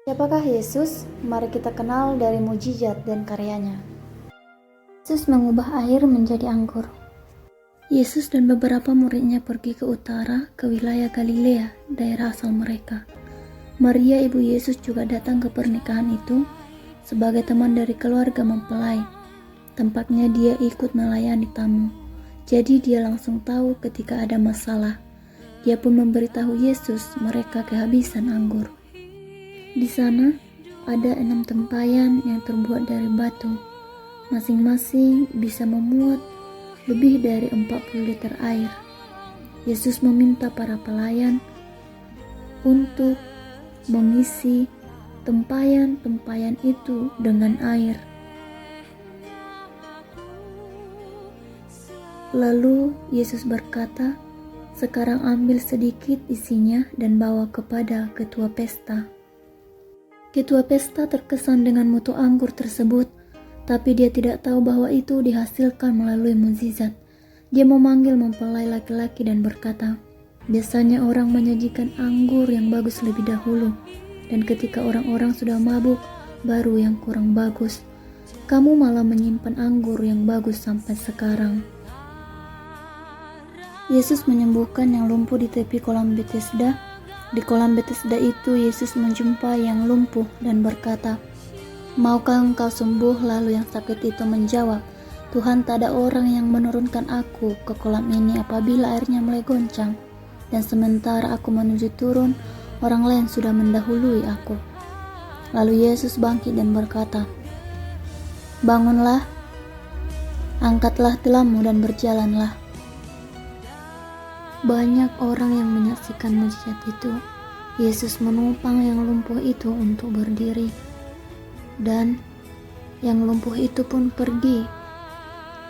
Siapakah Yesus? Mari kita kenal dari mujizat dan karyanya. Yesus mengubah air menjadi anggur. Yesus dan beberapa muridnya pergi ke utara, ke wilayah Galilea, daerah asal mereka. Maria ibu Yesus juga datang ke pernikahan itu sebagai teman dari keluarga mempelai. Tampaknya dia ikut melayani tamu. Jadi dia langsung tahu ketika ada masalah. Dia pun memberitahu Yesus mereka kehabisan anggur. Di sana ada 6 tempayan yang terbuat dari batu. Masing-masing bisa memuat lebih dari 40 liter air. Yesus meminta para pelayan untuk mengisi tempayan-tempayan itu dengan air. Lalu Yesus berkata, "Sekarang ambil sedikit isinya dan bawa kepada ketua pesta." Ketua pesta terkesan dengan mutu anggur tersebut, tapi dia tidak tahu bahwa itu dihasilkan melalui mukjizat. Dia memanggil mempelai laki-laki dan berkata, "Biasanya orang menyajikan anggur yang bagus lebih dahulu, dan ketika orang-orang sudah mabuk, baru yang kurang bagus. Kamu malah menyimpan anggur yang bagus sampai sekarang." Yesus menyembuhkan yang lumpuh di tepi kolam Betesda. Di kolam Betesda itu Yesus menjumpai yang lumpuh dan berkata, "Maukah engkau sembuh?" Lalu yang sakit itu menjawab, "Tuhan, tak ada orang yang menurunkan aku ke kolam ini apabila airnya mulai goncang. Dan sementara aku menuju turun, orang lain sudah mendahului aku." Lalu Yesus bangkit dan berkata, "Bangunlah, angkatlah tilammu dan berjalanlah." Banyak orang yang menyaksikan mujizat itu. Yesus menopang yang lumpuh itu untuk berdiri, dan yang lumpuh itu pun pergi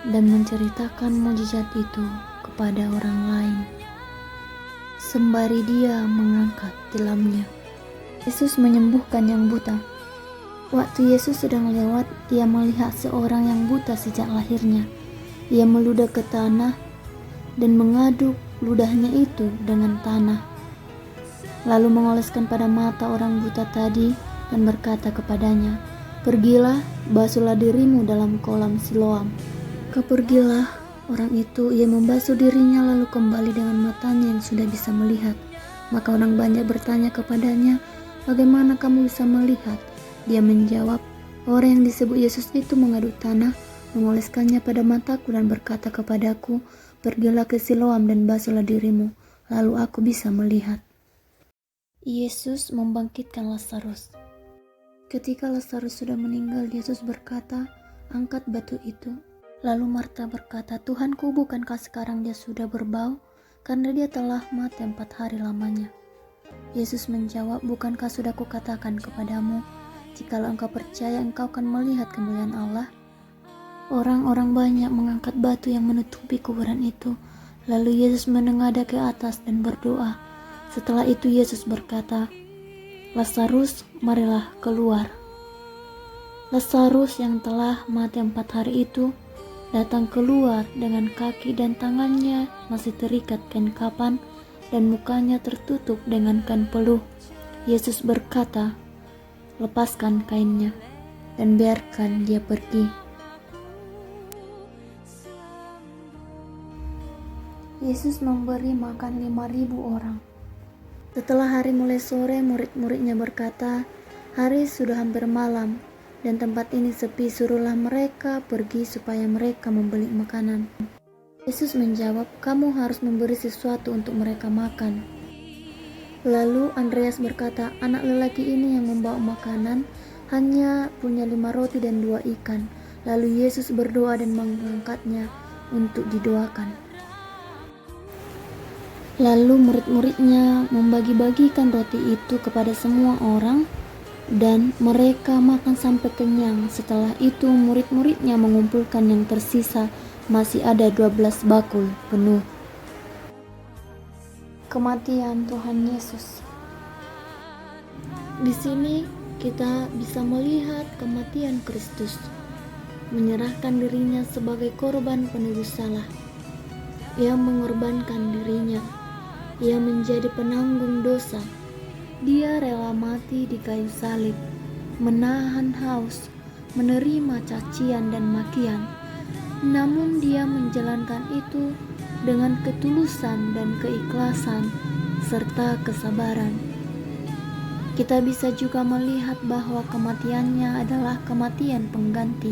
dan menceritakan mujizat itu kepada orang lain. Sembari dia mengangkat tilamnya, Yesus menyembuhkan yang buta. Waktu Yesus sedang lewat, ia melihat seorang yang buta sejak lahirnya. Ia meludah ke tanah dan mengaduk ludahnya itu dengan tanah, lalu mengoleskan pada mata orang buta tadi dan berkata kepadanya, "Pergilah, basuhlah dirimu dalam kolam Siloam." Kepergilah orang itu, ia membasuh dirinya lalu kembali dengan matanya yang sudah bisa melihat. Maka orang banyak bertanya kepadanya, "Bagaimana kamu bisa melihat?" Dia menjawab, "Orang yang disebut Yesus itu mengaduk tanah, mengoleskannya pada mataku dan berkata kepadaku, 'Pergilah ke Siloam dan basuhlah dirimu,' lalu aku bisa melihat." Yesus membangkitkan Lazarus. Ketika Lazarus sudah meninggal, Yesus berkata, "Angkat batu itu." Lalu Marta berkata, "Tuhanku, bukankah sekarang dia sudah berbau? Karena dia telah mati 4 hari lamanya." Yesus menjawab, "Bukankah sudah kukatakan kepadamu, jikalau engkau percaya, engkau akan melihat kemuliaan Allah?" Orang-orang banyak mengangkat batu yang menutupi kuburan itu. Lalu Yesus menengadah ke atas dan berdoa. Setelah itu Yesus berkata, "Lazarus, marilah keluar." Lazarus yang telah mati 4 hari itu datang keluar dengan kaki dan tangannya masih terikat kain kapan dan mukanya tertutup dengan kain peluh. Yesus berkata, "Lepaskan kainnya dan biarkan dia pergi." Yesus memberi makan 5.000 orang. Setelah hari mulai sore, murid-muridnya berkata, "Hari sudah hampir malam, dan tempat ini sepi, suruhlah mereka pergi supaya mereka membeli makanan." Yesus menjawab, "Kamu harus memberi sesuatu untuk mereka makan." Lalu Andreas berkata, "Anak lelaki ini yang membawa makanan hanya punya 5 roti dan 2 ikan. Lalu Yesus berdoa dan mengangkatnya untuk didoakan. Lalu murid-muridnya membagi-bagikan roti itu kepada semua orang, dan mereka makan sampai kenyang. Setelah itu murid-muridnya mengumpulkan yang tersisa, masih ada 12 bakul penuh. Kematian Tuhan Yesus. Di sini kita bisa melihat kematian Kristus, menyerahkan dirinya sebagai korban penebus salah. Ia mengorbankan dirinya. Ia menjadi penanggung dosa. Dia rela mati di kayu salib, menahan haus, menerima cacian dan makian. Namun dia menjalankan itu dengan ketulusan dan keikhlasan serta kesabaran. Kita bisa juga melihat bahwa kematiannya adalah kematian pengganti,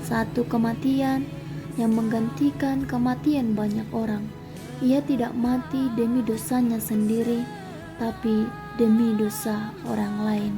satu kematian yang menggantikan kematian banyak orang. Ia tidak mati demi dosanya sendiri, tapi demi dosa orang lain.